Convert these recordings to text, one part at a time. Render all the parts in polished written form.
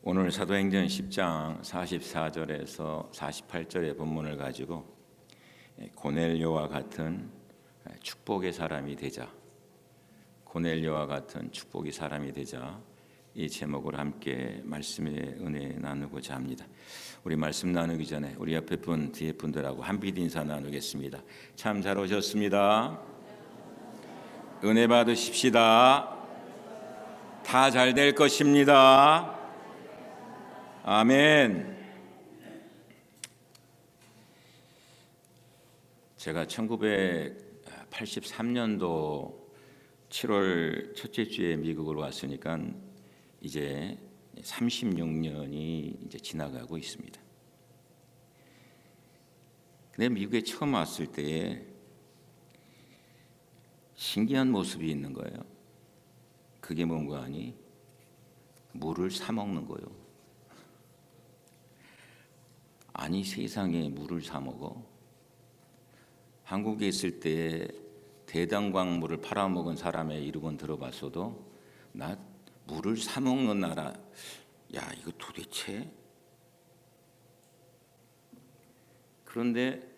오늘 사도행전 10장 44절에서 48절의 본문을 가지고 고넬료와 같은 축복의 사람이 되자, 고넬료와 같은 축복의 사람이 되자, 이 제목으로 함께 말씀의 은혜 나누고자 합니다. 우리 말씀 나누기 전에 우리 옆에 분, 뒤에 분들하고 한빛 인사 나누겠습니다. 참 잘 오셨습니다. 은혜 받으십시다. 다 잘 될 것입니다. 아멘. 제가 1983년도 7월 첫째 주에 미국으로 왔으니까 이제 36년이 이제 지나가고 있습니다. 근데 미국에 처음 왔을 때에 신기한 모습이 있는 거예요. 그게 뭔가 하니 물을 사 먹는 거예요. 아니, 세상에 물을 사 먹어? 한국에 있을 때 대당광물을 팔아먹은 사람의 이름은 들어봤어도 나 물을 사 먹는 나라, 야, 이거 도대체? 그런데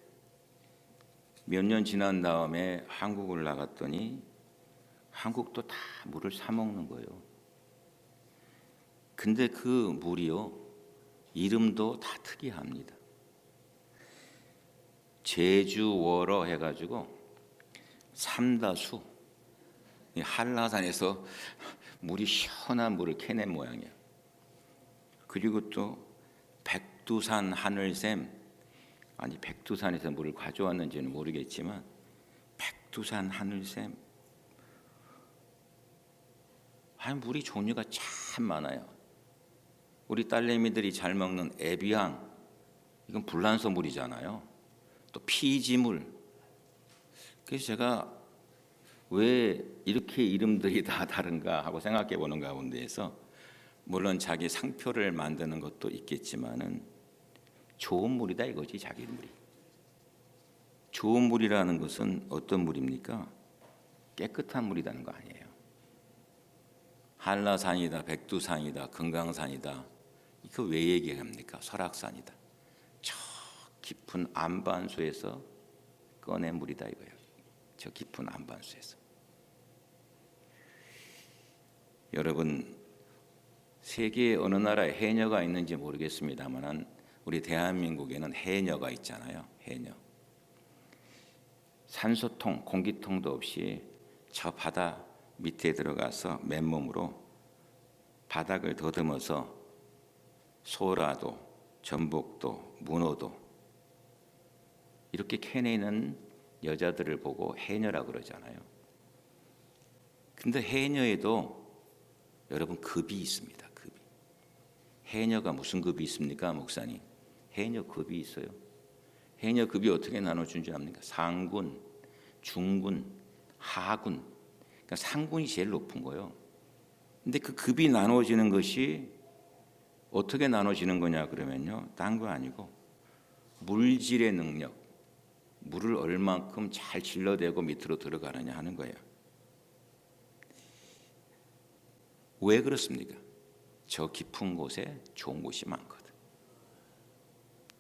몇 년 지난 다음에 한국을 나갔더니 한국도 다 물을 사 먹는 거예요. 근데 그 물이요, 이름도 다 특이합니다. 제주워러 해가지고 삼다수, 한라산에서 물이 시원한 물을 캐낸 모양이에요. 그리고 또 백두산 하늘샘, 아니 백두산에서 물을 가져왔는지는 모르겠지만 백두산 하늘샘, 물이 종류가 참 많아요. 우리 딸내미들이 잘 먹는 에비앙, 이건 불란서 물이잖아요. 또 피지물. 그래서 제가 왜 이렇게 이름들이 다 다른가 하고 생각해 보는 가운데에서, 물론 자기 상표를 만드는 것도 있겠지만은 좋은 물이다 이거지. 자기 물이 좋은 물이라는 것은 어떤 물입니까? 깨끗한 물이라는 거 아니에요. 한라산이다, 백두산이다, 금강산이다, 이거 왜 얘기합니까? 설악산이다. 저 깊은 안반수에서 꺼낸 물이다 이거예요. 저 깊은 안반수에서. 여러분, 세계에 어느 나라에 해녀가 있는지 모르겠습니다만 우리 대한민국에는 해녀가 있잖아요. 해녀. 산소통, 공기통도 없이 저 바다 밑에 들어가서 맨몸으로 바닥을 더듬어서 소라도, 전복도, 문어도 이렇게 캐내는 여자들을 보고 해녀라고 그러잖아요. 근데 해녀에도 여러분 급이 있습니다. 급이. 해녀가 무슨 급이 있습니까, 목사님? 해녀 급이 있어요. 해녀 급이 어떻게 나눠준 줄 압니까? 상군, 중군, 하군. 그러니까 상군이 제일 높은 거예요. 근데 그 급이 나눠지는 것이 어떻게 나눠지는 거냐 그러면요, 딴 거 아니고 물질의 능력, 물을 얼만큼 잘 질러대고 밑으로 들어가느냐 하는 거예요. 왜 그렇습니까? 저 깊은 곳에 좋은 곳이 많거든.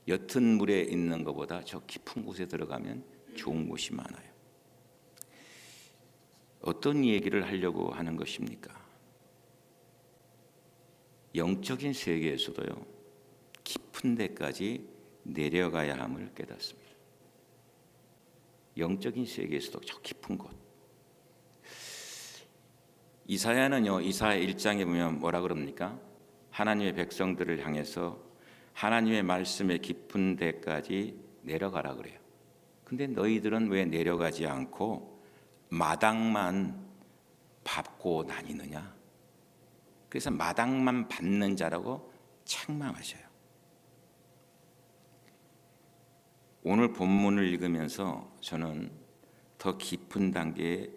옅은 물에 있는 것보다 저 깊은 곳에 들어가면 좋은 곳이 많아요. 어떤 얘기를 하려고 하는 것입니까? 영적인 세계에서도요, 깊은 데까지 내려가야 함을 깨닫습니다. 영적인 세계에서도 저 깊은 곳. 이사야는요, 이사야 1장에 보면 뭐라 그럽니까? 하나님의 백성들을 향해서 하나님의 말씀의 깊은 데까지 내려가라 그래요. 근데 너희들은 왜 내려가지 않고 마당만 밟고 다니느냐? 그래서 마당만 밟는 자라고 책망하셔요. 오늘 본문을 읽으면서 저는 더 깊은 단계의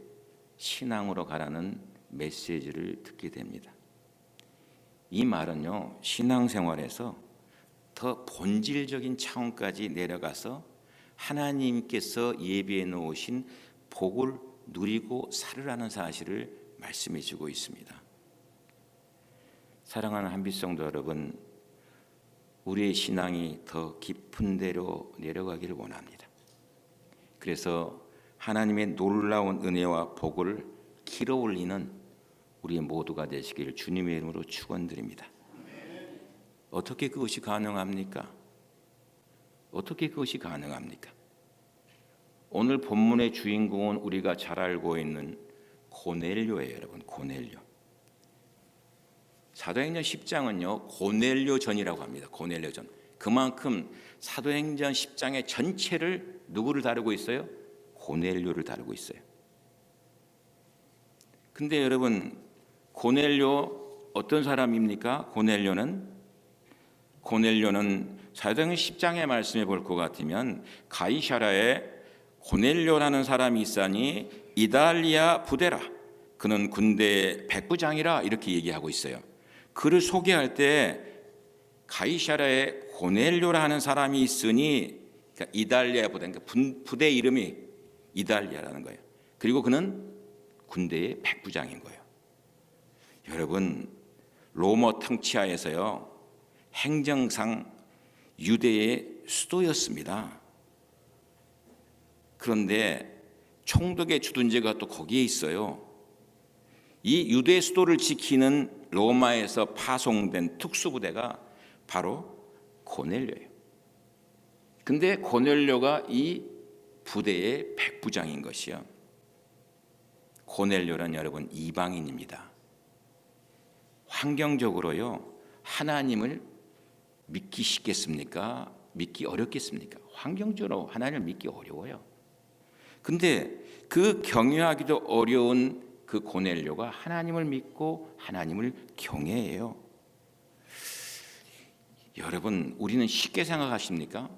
신앙으로 가라는 메시지를 듣게 됩니다. 이 말은요, 신앙생활에서 더 본질적인 차원까지 내려가서 하나님께서 예비해 놓으신 복을 누리고 살으라는 사실을 말씀해 주고 있습니다. 사랑하는 한빛성도 여러분, 우리의 신앙이 더 깊은 데로 내려가기를 원합니다. 그래서 하나님의 놀라운 은혜와 복을 길어올리는 우리 모두가 되시기를 주님의 이름으로 축원드립니다. 어떻게 그것이 가능합니까? 어떻게 그것이 가능합니까? 오늘 본문의 주인공은 우리가 잘 알고 있는 고넬료예요, 여러분. 고넬료. 사도행전 10장은요 고넬료전이라고 합니다. 고넬료전. 그만큼 사도행전 10장의 전체를 누구를 다루고 있어요? 고넬료를 다루고 있어요. 근데 여러분, 고넬료 어떤 사람입니까? 고넬료는 사도행전 10장의 말씀에 볼 것 같으면 가이사랴에 고넬료라는 사람이 있으니 이달리아 부대라, 그는 군대 백부장이라, 이렇게 얘기하고 있어요. 그를 소개할 때 가이사랴에 고넬료라는 사람이 있으니, 그러니까 이달리아 부대, 그러니까 부대 이름이 이달리아라는 거예요. 그리고 그는 군대의 백부장인 거예요. 여러분, 로마 통치하에서요 행정상 유대의 수도였습니다. 그런데 총독의 주둔지가 또 거기에 있어요. 이 유대 수도를 지키는 로마에서 파송된 특수부대가 바로 고넬료예요. 근데 고넬료가 이 부대의 백부장인 것이요. 고넬료는 여러분 이방인입니다. 환경적으로요 하나님을 믿기 쉽겠습니까? 믿기 어렵겠습니까? 환경적으로 하나님을 믿기 어려워요. 근데 그 경유하기도 어려운 그 고넬료가 하나님을 믿고 하나님을 경외해요. 여러분, 우리는 쉽게 생각하십니까?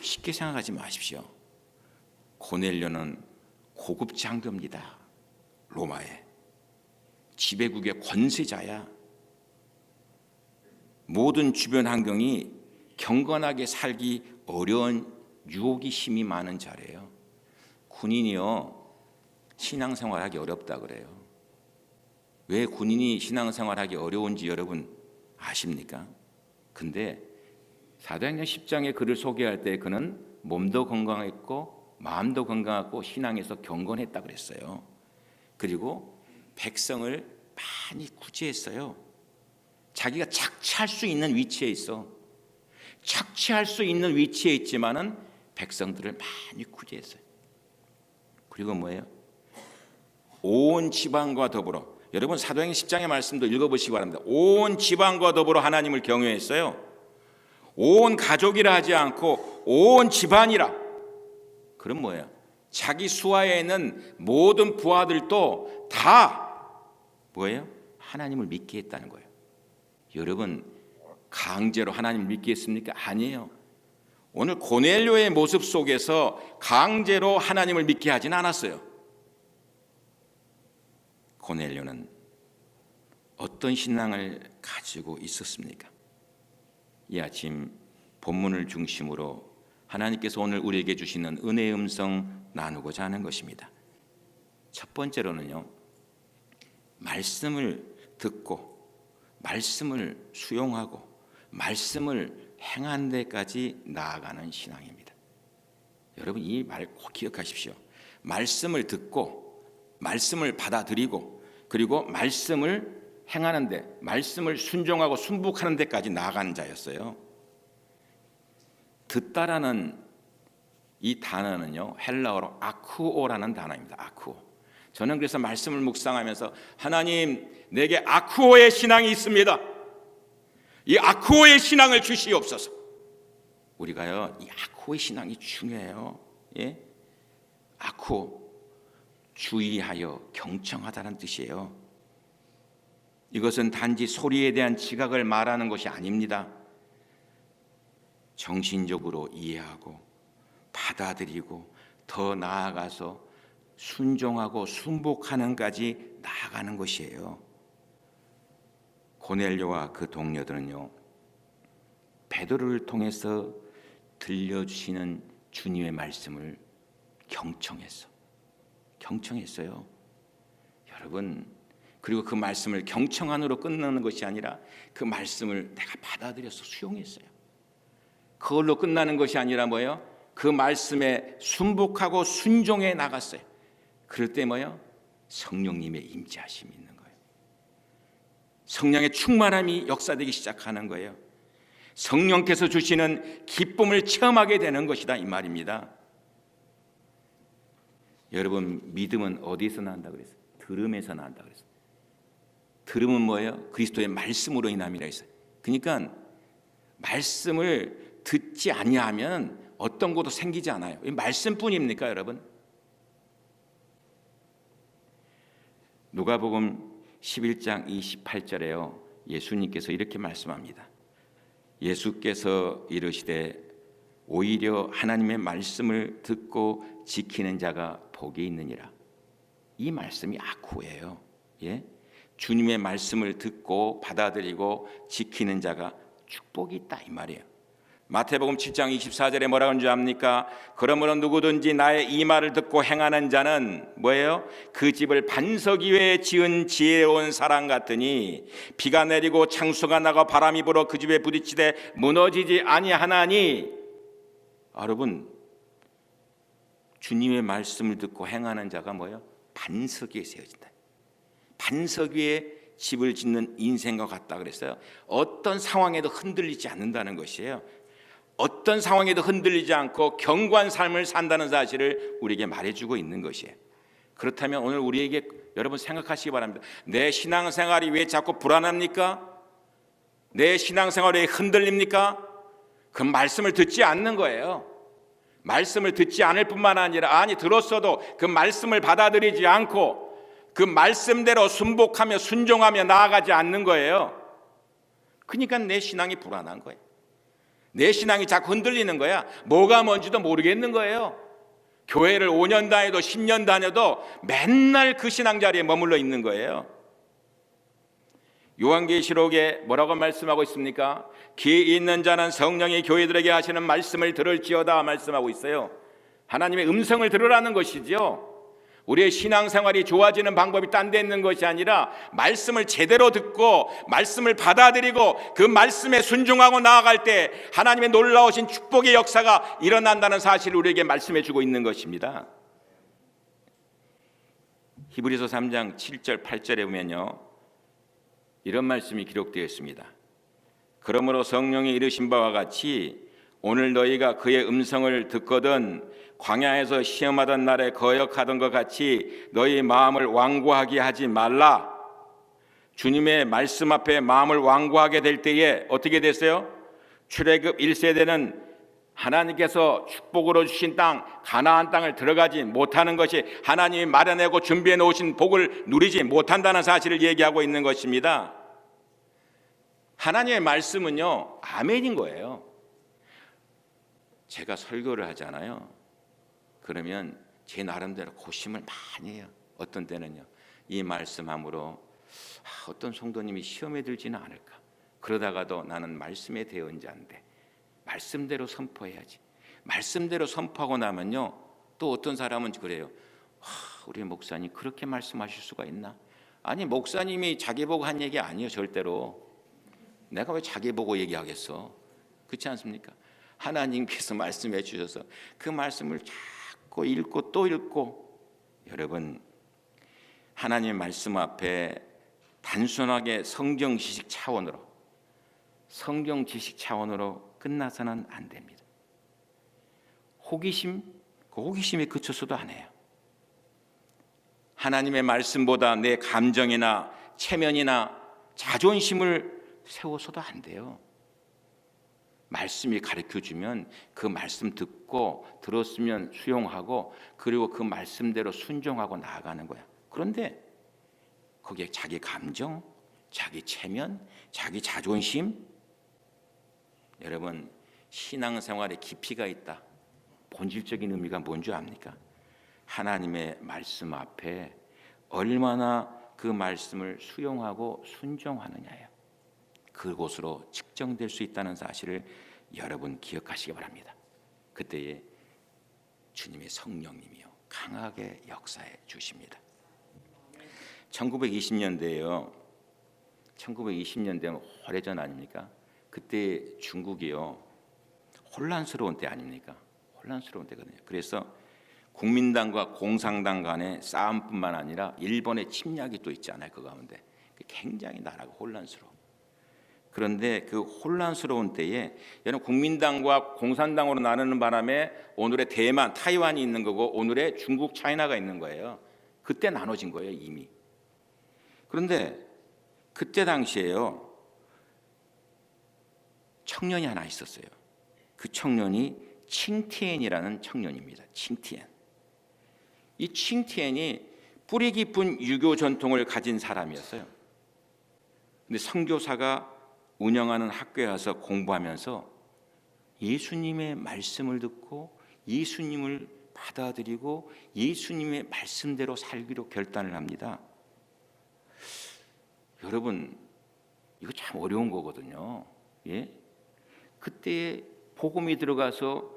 쉽게 생각하지 마십시오. 고넬료는 고급 장교입니다. 로마의 지배국의 권세자야. 모든 주변 환경이 경건하게 살기 어려운 유혹이 힘이 많은 자래요. 군인이요 신앙생활하기 어렵다 그래요. 왜 군인이 신앙생활하기 어려운지 여러분 아십니까? 근데 사도행전 10장에 그를 소개할 때 그는 몸도 건강했고 마음도 건강하고 신앙에서 경건했다 그랬어요. 그리고 백성을 많이 구제했어요. 자기가 착취할 수 있는 위치에 있어. 착취할 수 있는 위치에 있지만은 백성들을 많이 구제했어요. 그리고 뭐예요? 온 지방과 더불어, 여러분 사도행전 10장의 말씀도 읽어보시기 바랍니다. 온 지방과 더불어 하나님을 경외했어요. 온 가족이라 하지 않고 온 집안이라. 그럼 뭐예요? 자기 수하에 있는 모든 부하들도 다 뭐예요? 하나님을 믿게 했다는 거예요. 여러분, 강제로 하나님을 믿게 했습니까? 아니에요. 오늘 고넬료의 모습 속에서 강제로 하나님을 믿게 하진 않았어요. 고넬료는 어떤 신앙을 가지고 있었습니까? 이 아침 본문을 중심으로 하나님께서 오늘 우리에게 주시는 은혜의 음성 나누고자 하는 것입니다. 첫 번째로는요, 말씀을 듣고 말씀을 수용하고 말씀을 행한 데까지 나아가는 신앙입니다. 여러분, 이 말 꼭 기억하십시오. 말씀을 듣고 말씀을 받아들이고 그리고 말씀을 행하는데, 말씀을 순종하고 순복하는 데까지 나아가는 자였어요. 듣다라는 이 단어는요 헬라어로 아쿠오라는 단어입니다. 아쿠오. 저는 그래서 말씀을 묵상하면서 하나님, 내게 아쿠오의 신앙이 있습니다. 이 아쿠오의 신앙을 주시옵소서. 우리가요 이 아쿠오의 신앙이 중요해요. 예? 아쿠오, 주의하여 경청하다는 뜻이에요. 이것은 단지 소리에 대한 지각을 말하는 것이 아닙니다. 정신적으로 이해하고 받아들이고 더 나아가서 순종하고 순복하는까지 나아가는 것이에요. 고넬료와 그 동료들은요 베드로를 통해서 들려주시는 주님의 말씀을 경청했어요. 여러분, 그리고 그 말씀을 경청 안으로 끝나는 것이 아니라 그 말씀을 내가 받아들여서 수용했어요. 그걸로 끝나는 것이 아니라 뭐예요? 그 말씀에 순복하고 순종해 나갔어요. 그럴 때 뭐예요? 성령님의 임재하심이 있는 거예요. 성령의 충만함이 역사되기 시작하는 거예요. 성령께서 주시는 기쁨을 체험하게 되는 것이다, 이 말입니다. 여러분, 믿음은 어디서 난다 그랬어요? 들음에서 난다 그랬어요. 들음은 뭐예요? 그리스도의 말씀으로 인함이라 했어요. 그러니까 말씀을 듣지 아니하면 어떤 것도 생기지 않아요. 이 말씀뿐입니까, 여러분? 누가복음 11장 28절에요. 예수님께서 이렇게 말씀합니다. 예수께서 이르시되 오히려 하나님의 말씀을 듣고 지키는 자가 복이 있느니라. 이 말씀이 아쿠예요. 예? 주님의 말씀을 듣고 받아들이고 지키는 자가 축복이 있다, 이 말이에요. 마태복음 7장 24절에 뭐라고 하는 줄 압니까? 그러므로 누구든지 나의 이 말을 듣고 행하는 자는 뭐예요? 그 집을 반석 위에 지은 지혜로운 사람 같으니 비가 내리고 창수가 나고 바람이 불어 그 집에 부딪히되 무너지지 아니하나니. 여러분, 주님의 말씀을 듣고 행하는 자가 뭐예요? 반석 위에 세워진다. 반석 위에 집을 짓는 인생과 같다 그랬어요. 어떤 상황에도 흔들리지 않는다는 것이에요. 어떤 상황에도 흔들리지 않고 견고한 삶을 산다는 사실을 우리에게 말해주고 있는 것이에요. 그렇다면 오늘 우리에게 여러분 생각하시기 바랍니다. 내 신앙생활이 왜 자꾸 불안합니까? 내 신앙생활이 왜 흔들립니까? 그 말씀을 듣지 않는 거예요. 말씀을 듣지 않을 뿐만 아니라 들었어도 그 말씀을 받아들이지 않고 그 말씀대로 순복하며 순종하며 나아가지 않는 거예요. 그러니까 내 신앙이 불안한 거예요. 내 신앙이 자꾸 흔들리는 거야. 뭐가 뭔지도 모르겠는 거예요. 교회를 5년 다녀도 10년 다녀도 맨날 그 신앙 자리에 머물러 있는 거예요. 요한계시록에 뭐라고 말씀하고 있습니까? 귀 있는 자는 성령이 교회들에게 하시는 말씀을 들을지어다 말씀하고 있어요. 하나님의 음성을 들으라는 것이죠. 우리의 신앙생활이 좋아지는 방법이 딴 데 있는 것이 아니라 말씀을 제대로 듣고 말씀을 받아들이고 그 말씀에 순종하고 나아갈 때 하나님의 놀라우신 축복의 역사가 일어난다는 사실을 우리에게 말씀해 주고 있는 것입니다. 히브리서 3장 7절 8절에 보면요, 이런 말씀이 기록되어 있습니다. 그러므로 성령이 이르신 바와 같이 오늘 너희가 그의 음성을 듣거든 광야에서 시험하던 날에 거역하던 것 같이 너희 마음을 완고하게 하지 말라. 주님의 말씀 앞에 마음을 완고하게 될 때에 어떻게 됐어요? 출애굽 1세대는 하나님께서 축복으로 주신 땅 가나안 땅을 들어가지 못하는 것이 하나님이 마련하고 준비해 놓으신 복을 누리지 못한다는 사실을 얘기하고 있는 것입니다. 하나님의 말씀은요, 아멘인 거예요. 제가 설교를 하잖아요. 그러면 제 나름대로 고심을 많이 해요. 어떤 때는요, 이 말씀함으로 어떤 성도님이 시험에 들지는 않을까. 그러다가도 나는 말씀의 대언자인데 말씀대로 선포해야지. 말씀대로 선포하고 나면요, 또 어떤 사람은 그래요. 우리 목사님 그렇게 말씀하실 수가 있나? 아니, 목사님이 자기 보고 한 얘기 아니에요. 절대로. 내가 왜 자기 보고 얘기하겠어? 그렇지 않습니까? 하나님께서 말씀해 주셔서 그 말씀을 자꾸 읽고 또 읽고. 여러분, 하나님의 말씀 앞에 단순하게 성경 지식 차원으로 끝나서는 안 됩니다. 그 호기심에 그쳐서도 안 해요. 하나님의 말씀보다 내 감정이나 체면이나 자존심을 세워서도 안 돼요. 말씀이 가르쳐주면 그 말씀 듣고 들었으면 수용하고 그리고 그 말씀대로 순종하고 나아가는 거야. 그런데 거기에 자기 감정, 자기 체면, 자기 자존심. 여러분, 신앙생활에 깊이가 있다. 본질적인 의미가 뭔지 압니까? 하나님의 말씀 앞에 얼마나 그 말씀을 수용하고 순종하느냐예요. 그곳으로 측정될 수 있다는 사실을 여러분 기억하시기 바랍니다. 그때에 주님의 성령님이요 강하게 역사해 주십니다. 1920년대에요. 1920년대면 오래전 아닙니까? 그때 중국이요, 혼란스러운 때 아닙니까? 혼란스러운 때거든요. 그래서 국민당과 공산당 간의 싸움뿐만 아니라 일본의 침략이 또 있잖아요. 그 가운데 굉장히 나라가 혼란스러워. 그런데 그 혼란스러운 때에 여러분, 국민당과 공산당으로 나누는 바람에 오늘의 대만, 타이완이 있는 거고 오늘의 중국, 차이나가 있는 거예요. 그때 나눠진 거예요, 이미. 그런데 그때 당시에요, 청년이 하나 있었어요. 그 청년이 칭티엔이라는 청년입니다. 칭티엔. 이 칭티엔이 뿌리 깊은 유교 전통을 가진 사람이었어요. 근데 선교사가 운영하는 학교에 와서 공부하면서 예수님의 말씀을 듣고 예수님을 받아들이고 예수님의 말씀대로 살기로 결단을 합니다. 여러분, 이거 참 어려운 거거든요. 예? 그때 복음이 들어가서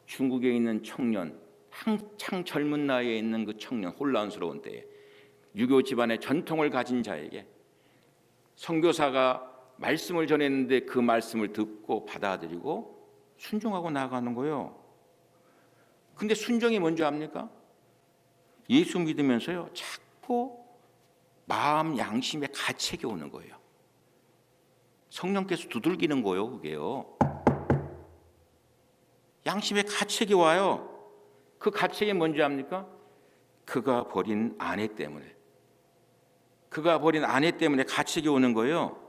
중국에 있는 청년, 한창 젊은 나이에 있는 그 청년, 혼란스러운 때에 유교 집안의 전통을 가진 자에게 선교사가 말씀을 전했는데 그 말씀을 듣고 받아들이고 순종하고 나아가는 거예요. 근데 순종이 뭔지 압니까? 예수 믿으면서요, 자꾸 마음 양심에 가책이 오는 거예요. 성령께서 두들기는 거예요. 그게요, 양심에 가책이 와요. 그 가책이 뭔지 압니까? 그가 버린 아내 때문에 가책이 오는 거예요.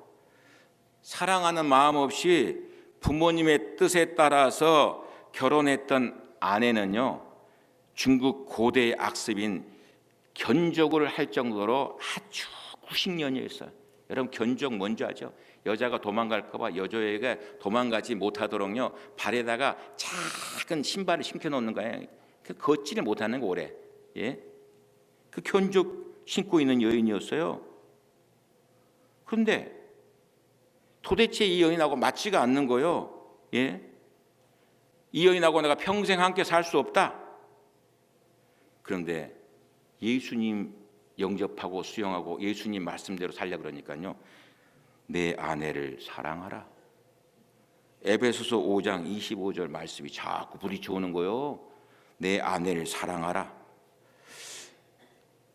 사랑하는 마음 없이 부모님의 뜻에 따라서 결혼했던 아내는요, 중국 고대의 악습인 견적을 할 정도로 아주 구식년이었어요. 여러분, 견적 뭔지 아죠? 여자가 도망갈까 봐 여자애가 도망가지 못하도록요, 발에다가 작은 신발을 신겨 놓는 거예요. 그 걷지를 못하는 거 오래. 예? 그 견적 신고 있는 여인이었어요. 그런데 도대체 이 여인하고 맞지가 않는 거예요. 예? 이 여인하고 내가 평생 함께 살 수 없다. 그런데 예수님 영접하고 수용하고 예수님 말씀대로 살려 그러니까요, 내 아내를 사랑하라. 에베소서 5장 25절 말씀이 자꾸 부딪혀오는 거예요. 내 아내를 사랑하라.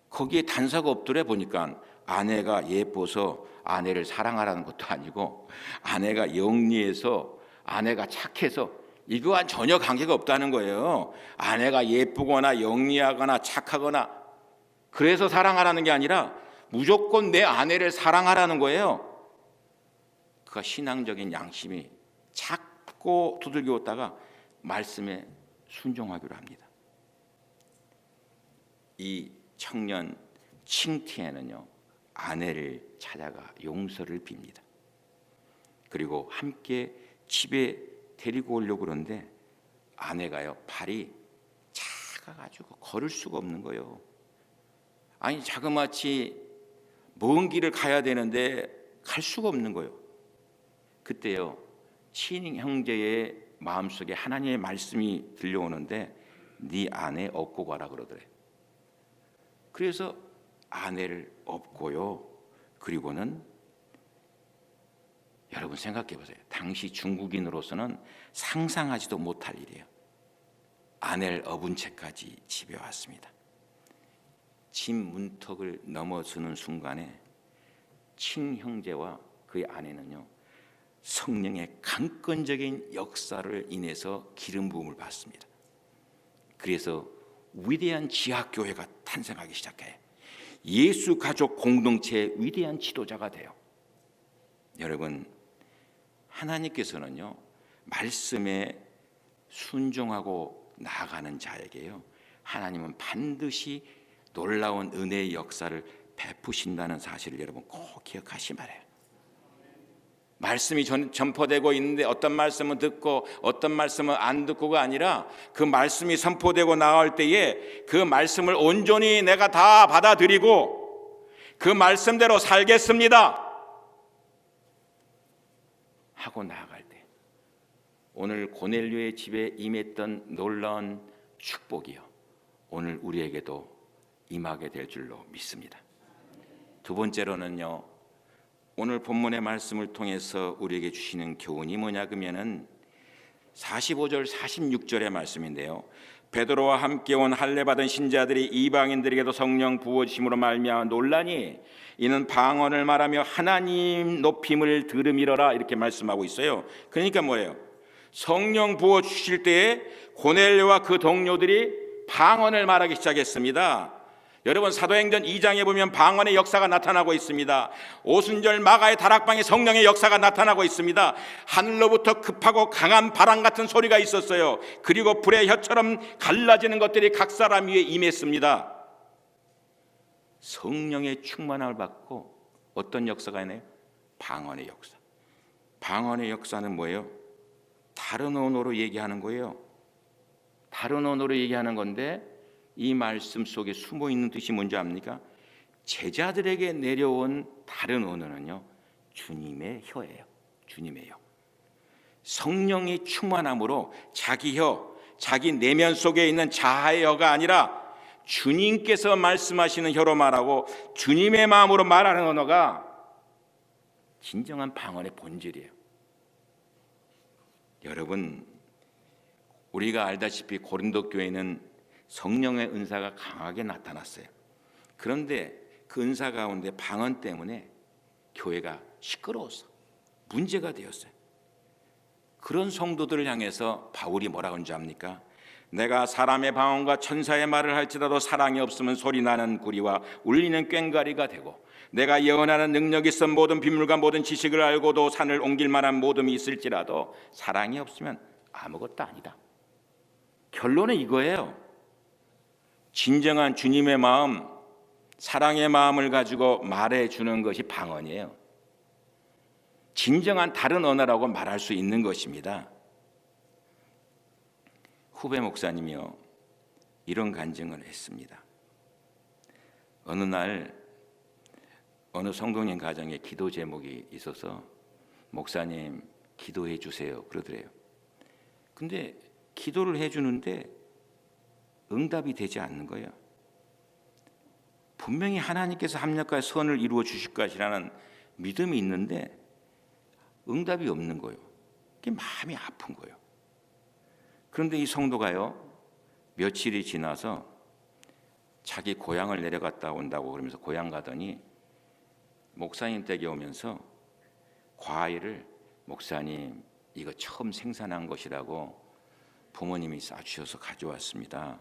거기에 단서가 없더래. 보니까 아내가 예뻐서 아내를 사랑하라는 것도 아니고, 아내가 영리해서, 아내가 착해서, 이거와 전혀 관계가 없다는 거예요. 아내가 예쁘거나 영리하거나 착하거나 그래서 사랑하라는 게 아니라 무조건 내 아내를 사랑하라는 거예요. 그가 신앙적인 양심이 자꾸 두들겨왔다가 말씀에 순종하기로 합니다. 이 청년 칭티엔은요, 아내를 찾아가 용서를 빕니다. 그리고 함께 집에 데리고 오려고 그러는데 아내가요, 발이 작아가지고 걸을 수가 없는 거예요. 아니, 자그마치 먼 길을 가야 되는데 갈 수가 없는 거예요. 그때요, 친인 형제의 마음속에 하나님의 말씀이 들려오는데 네 아내 업고 가라 그러더래. 그래서 아내를 업고요, 그리고는 여러분 생각해 보세요. 당시 중국인으로서는 상상하지도 못할 일이에요. 아내를 업은 채까지 집에 왔습니다. 집 문턱을 넘어서는 순간에 친형제와 그의 아내는요, 성령의 강권적인 역사를 인해서 기름 부음을 받습니다. 그래서 위대한 지하교회가 탄생하기 시작해요. 예수 가족 공동체의 위대한 지도자가 돼요. 여러분, 하나님께서는요, 말씀에 순종하고 나아가는 자에게요, 하나님은 반드시 놀라운 은혜의 역사를 베푸신다는 사실을 여러분 꼭 기억하시 말아요. 말씀이 전포되고 있는데 어떤 말씀은 듣고 어떤 말씀은 안 듣고가 아니라 그 말씀이 선포되고 나갈 때에 그 말씀을 온전히 내가 다 받아들이고 그 말씀대로 살겠습니다 하고 나아갈 때, 오늘 고넬료의 집에 임했던 놀라운 축복이요, 오늘 우리에게도 임하게 될 줄로 믿습니다. 두 번째로는요, 오늘 본문의 말씀을 통해서 우리에게 주시는 교훈이 뭐냐 그러면은 45절 46절의 말씀인데요. 베드로와 함께 온 할례 받은 신자들이 이방인들에게도 성령 부어주심으로 말미암아 논란이 이는 방언을 말하며 하나님 높임을 들음이러라 이렇게 말씀하고 있어요. 그러니까 뭐예요? 성령 부어 주실 때에 고넬료와 그 동료들이 방언을 말하기 시작했습니다. 여러분 사도행전 2장에 보면 방언의 역사가 나타나고 있습니다. 오순절 마가의 다락방에 성령의 역사가 나타나고 있습니다. 하늘로부터 급하고 강한 바람 같은 소리가 있었어요. 그리고 불의 혀처럼 갈라지는 것들이 각 사람 위에 임했습니다. 성령의 충만함을 받고 어떤 역사가 있나요? 방언의 역사. 방언의 역사는 뭐예요? 다른 언어로 얘기하는 거예요. 다른 언어로 얘기하는 건데 이 말씀 속에 숨어 있는 뜻이 뭔지 압니까? 제자들에게 내려온 다른 언어는요, 주님의 혀예요. 주님의 혀. 성령이 충만함으로 자기 혀, 자기 내면 속에 있는 자아의 혀가 아니라 주님께서 말씀하시는 혀로 말하고 주님의 마음으로 말하는 언어가 진정한 방언의 본질이에요. 여러분, 우리가 알다시피 고린도 교회는 성령의 은사가 강하게 나타났어요. 그런데 그 은사 가운데 방언 때문에 교회가 시끄러워서 문제가 되었어요. 그런 성도들을 향해서 바울이 뭐라고 하는지 압니까? 내가 사람의 방언과 천사의 말을 할지라도 사랑이 없으면 소리나는 구리와 울리는 꽹과리가 되고 내가 예언하는 능력이 있어 모든 비밀과 모든 지식을 알고도 산을 옮길 만한 모듬이 있을지라도 사랑이 없으면 아무것도 아니다. 결론은 이거예요. 진정한 주님의 마음, 사랑의 마음을 가지고 말해주는 것이 방언이에요. 진정한 다른 언어라고 말할 수 있는 것입니다. 후배 목사님이요, 이런 간증을 했습니다. 어느 날 어느 성도님 가정에 기도 제목이 있어서 목사님 기도해 주세요 그러더래요. 근데 기도를 해주는데 응답이 되지 않는 거예요. 분명히 하나님께서 합력과 선을 이루어 주실 것이라는 믿음이 있는데 응답이 없는 거예요. 그게 마음이 아픈 거예요. 그런데 이 성도가요, 며칠이 지나서 자기 고향을 내려갔다 온다고 그러면서 고향 가더니 목사님 댁에 오면서 과일을 목사님 이거 처음 생산한 것이라고 부모님이 싸주셔서 가져왔습니다.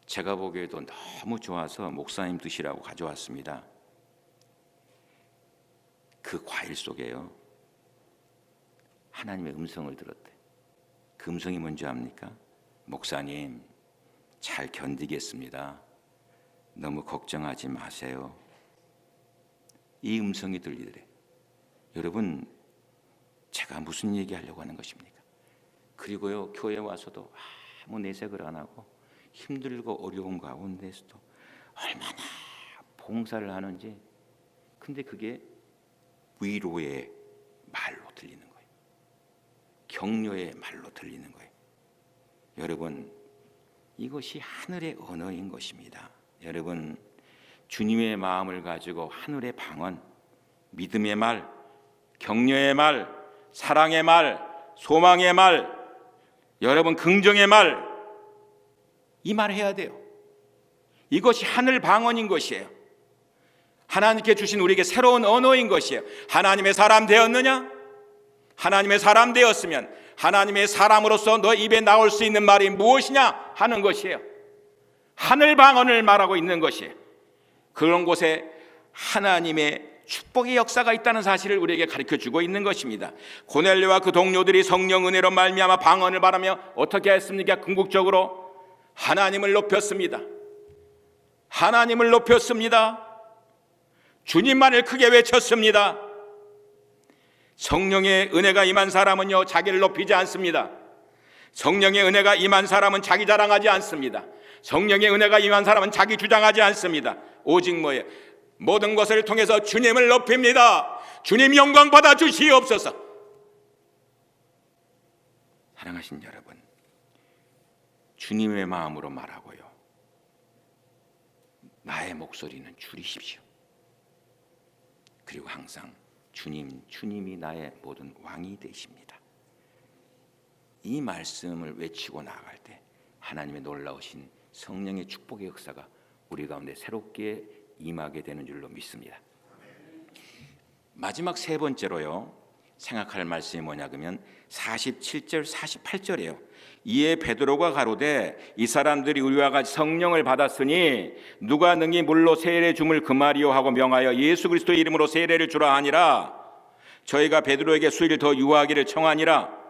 제가 보기에도 너무 좋아서 목사님 드시라고 가져왔습니다. 그 과일 속에요, 하나님의 음성을 들었대. 그 음성이 뭔지 압니까? 목사님 잘 견디겠습니다. 너무 걱정하지 마세요. 이 음성이 들리더래. 여러분, 제가 무슨 얘기하려고 하는 것입니까? 그리고요, 교회 와서도 아무 내색을 안 하고 힘들고 어려운 가운데서도 얼마나 봉사를 하는지. 근데 그게 위로의 말로 들리는 거예요. 격려의 말로 들리는 거예요. 여러분, 이것이 하늘의 언어인 것입니다. 여러분, 주님의 마음을 가지고 하늘의 방언, 믿음의 말, 격려의 말, 사랑의 말, 소망의 말, 여러분 긍정의 말, 이 말 해야 돼요. 이것이 하늘 방언인 것이에요. 하나님께 주신 우리에게 새로운 언어인 것이에요. 하나님의 사람 되었느냐? 하나님의 사람 되었으면 하나님의 사람으로서 너 입에 나올 수 있는 말이 무엇이냐 하는 것이에요. 하늘 방언을 말하고 있는 것이에요. 그런 곳에 하나님의 축복의 역사가 있다는 사실을 우리에게 가르쳐주고 있는 것입니다. 고넬료와 그 동료들이 성령 은혜로 말미암아 방언을 말하며 어떻게 했습니까? 궁극적으로 하나님을 높였습니다. 하나님을 높였습니다. 주님만을 크게 외쳤습니다. 성령의 은혜가 임한 사람은요, 자기를 높이지 않습니다. 성령의 은혜가 임한 사람은 자기 자랑하지 않습니다. 성령의 은혜가 임한 사람은 자기 주장하지 않습니다. 오직 뭐예요? 모든 것을 통해서 주님을 높입니다. 주님 영광 받아 주시옵소서. 사랑하신 여러분, 주님의 마음으로 말하고요, 나의 목소리는 줄이십시오. 그리고 항상 주님이 나의 모든 왕이 되십니다. 이 말씀을 외치고 나아갈 때 하나님의 놀라우신 성령의 축복의 역사가 우리 가운데 새롭게 임하게 되는 줄로 믿습니다. 마지막 세 번째로요, 생각할 말씀이 뭐냐 그러면 47절 48절이에요. 이에 베드로가 가로되 이 사람들이 우리와 같이 성령을 받았으니 누가 능히 물로 세례 줌을 금하리요 하고 명하여 예수 그리스도의 이름으로 세례를 주라 하니라. 저희가 베드로에게 수일 더 유하기를 청하니라.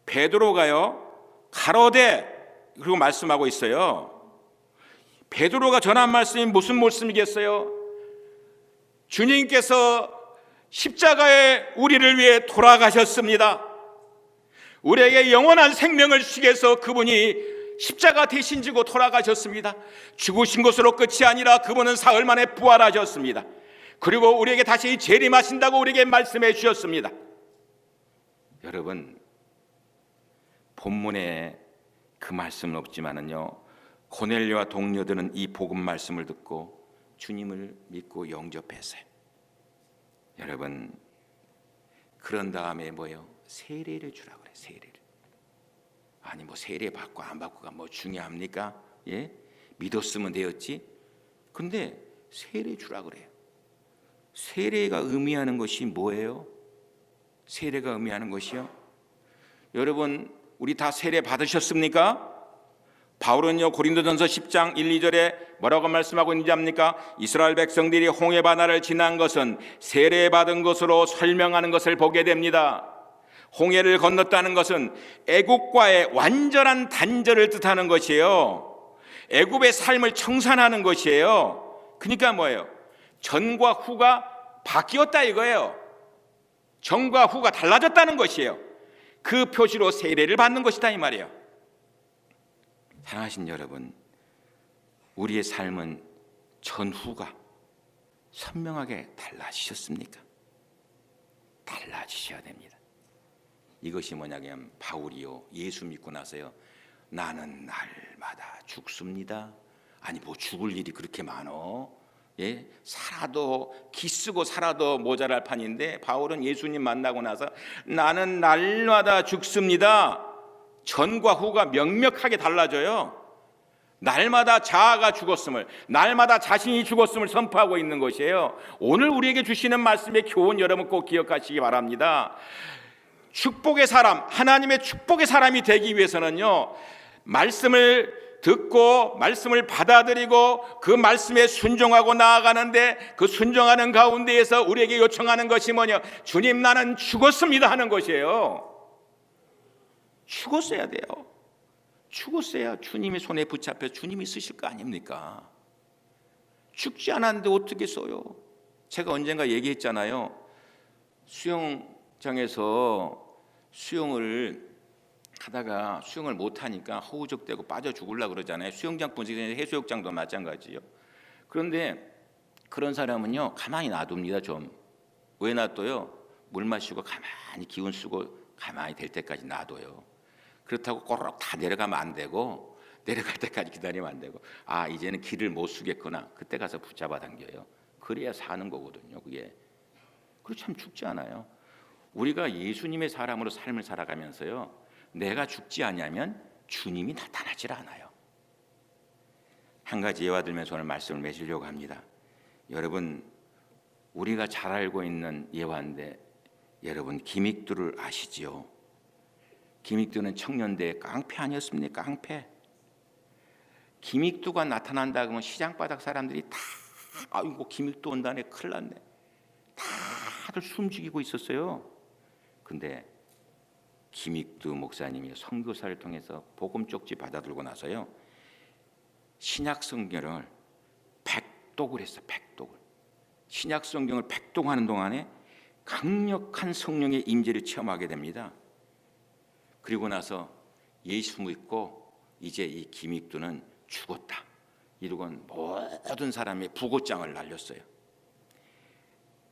베드로가요 가로되 그리고 말씀하고 있어요. 베드로가 전한 말씀이 무슨 말씀이겠어요? 주님께서 십자가에 우리를 위해 돌아가셨습니다. 우리에게 영원한 생명을 주시기 위해서 그분이 십자가 대신 지고 돌아가셨습니다. 죽으신 것으로 끝이 아니라 그분은 사흘 만에 부활하셨습니다. 그리고 우리에게 다시 재림하신다고 우리에게 말씀해 주셨습니다. 여러분, 본문에 그 말씀은 없지만은요, 고넬료와 동료들은 이 복음 말씀을 듣고 주님을 믿고 영접했어요. 여러분, 그런 다음에 뭐예요? 세례를 주라 그래. 세례를. 아니 뭐 세례 받고 안 받고가 뭐 중요합니까? 예? 믿었으면 되었지. 근데 세례 주라 그래요. 세례가 의미하는 것이 뭐예요? 세례가 의미하는 것이요? 여러분, 우리 다 세례 받으셨습니까? 바울은요 고린도전서 10장 1, 2절에 뭐라고 말씀하고 있는지 압니까? 이스라엘 백성들이 홍해 바다를 지난 것은 세례받은 것으로 설명하는 것을 보게 됩니다. 홍해를 건넜다는 것은 애국과의 완전한 단절을 뜻하는 것이에요. 애국의 삶을 청산하는 것이에요. 그러니까 뭐예요? 전과 후가 바뀌었다 이거예요. 전과 후가 달라졌다는 것이에요. 그 표시로 세례를 받는 것이다 이 말이에요. 사랑하신 여러분, 우리의 삶은 전후가 선명하게 달라지셨습니까? 달라지셔야 됩니다. 이것이 뭐냐면 바울이요 예수 믿고 나서요 나는 날마다 죽습니다. 아니 뭐 죽을 일이 그렇게 많어? 예, 살아도 기쓰고 살아도 모자랄 판인데 바울은 예수님 만나고 나서 나는 날마다 죽습니다. 전과 후가 명명하게 달라져요. 날마다 자아가 죽었음을, 날마다 자신이 죽었음을 선포하고 있는 것이에요. 오늘 우리에게 주시는 말씀의 교훈 여러분 꼭 기억하시기 바랍니다. 축복의 사람, 하나님의 축복의 사람이 되기 위해서는요 말씀을 듣고 말씀을 받아들이고 그 말씀에 순종하고 나아가는데 그 순종하는 가운데에서 우리에게 요청하는 것이 뭐냐? 주님 나는 죽었습니다 하는 것이에요. 죽었어야 돼요. 죽었어야 주님의 손에 붙잡혀 주님이 쓰실 거 아닙니까? 죽지 않았는데 어떻게 써요? 제가 언젠가 얘기했잖아요. 수영장에서 수영을 하다가 수영을 못하니까 허우적대고 빠져 죽으려고 그러잖아요. 수영장 분석에 해수욕장도 마찬가지요. 그런데 그런 사람은요 가만히 놔둡니다. 좀 왜 놔둬요? 물 마시고 가만히 기운 쓰고 가만히 될 때까지 놔둬요. 그렇다고 꼬르륵 다 내려가면 안 되고 내려갈 때까지 기다리면 안 되고 아 이제는 길을 못 쓰겠구나 그때 가서 붙잡아 당겨요. 그래야 사는 거거든요. 그게 그렇지 참 죽지 않아요. 우리가 예수님의 사람으로 삶을 살아가면서요 내가 죽지 않냐면 주님이 나타나질 않아요. 한 가지 예화 들면서 오늘 말씀을 맺으려고 합니다. 여러분 우리가 잘 알고 있는 예화인데 여러분 기믹두를 아시지요? 기믹두는 청년대의 깡패 아니었습니까? 깡패. 기믹두가 나타난다 그러면 시장바닥 사람들이 다 아이고 기믹두 온다네 큰일 났네 다들 숨죽이고 있었어요. 근데 김익두 목사님이 선교사를 통해서 복음 쪽지 받아들고 나서요 신약 성경을 백독을 했어. 백독을. 신약 성경을 백독하는 동안에 강력한 성령의 임재를 체험하게 됩니다. 그리고 나서 예수 믿고 이제 이 김익두는 죽었다 이러고는 모든 사람이 부고장을 날렸어요.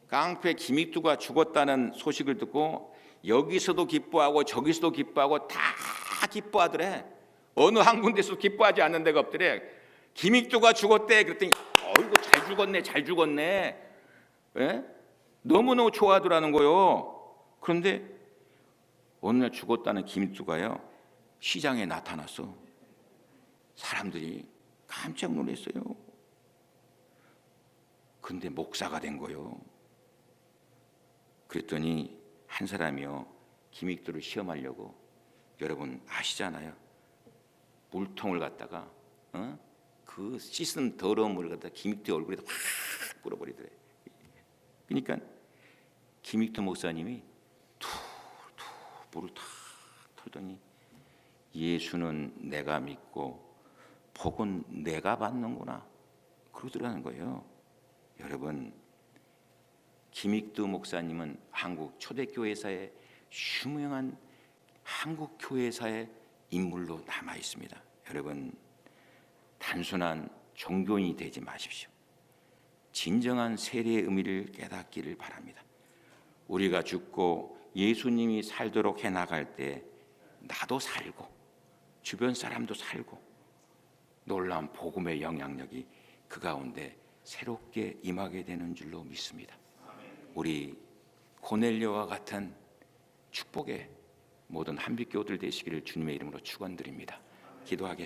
깡패 김익두가 죽었다는 소식을 듣고 여기서도 기뻐하고 저기서도 기뻐하고 다 기뻐하더래. 어느 한 군데서 기뻐하지 않는 데가 없더래. 김익두가 죽었대. 그랬더니 어이구 잘 죽었네 잘 죽었네. 예? 너무너무 좋아하더라는 거요. 그런데 어느 날 죽었다는 김익두가요, 시장에 나타났어. 사람들이 깜짝 놀랐어요. 근데 목사가 된 거요. 그랬더니 한 사람이요, 김익두를 시험하려고, 여러분 아시잖아요, 물통을 갖다가 그 씻은 더러운 물을 갖다 김익두 얼굴에다 확 뿌려버리더래. 그러니까 김익두 목사님이 툭툭 물을 탁 털더니 예수는 내가 믿고 복은 내가 받는구나 그러더라는 거예요. 여러분, 김익두 목사님은 한국 초대교회사의 유명한 한국 교회사의 인물로 남아 있습니다. 여러분, 단순한 종교인이 되지 마십시오. 진정한 세례의 의미를 깨닫기를 바랍니다. 우리가 죽고 예수님이 살도록 해나갈 때 나도 살고 주변 사람도 살고 놀라운 복음의 영향력이 그 가운데 새롭게 임하게 되는 줄로 믿습니다. 우리 고넬료와 같은 축복의 모든 한빛교들 되시기를 주님의 이름으로 축원드립니다. 기도하겠습니다.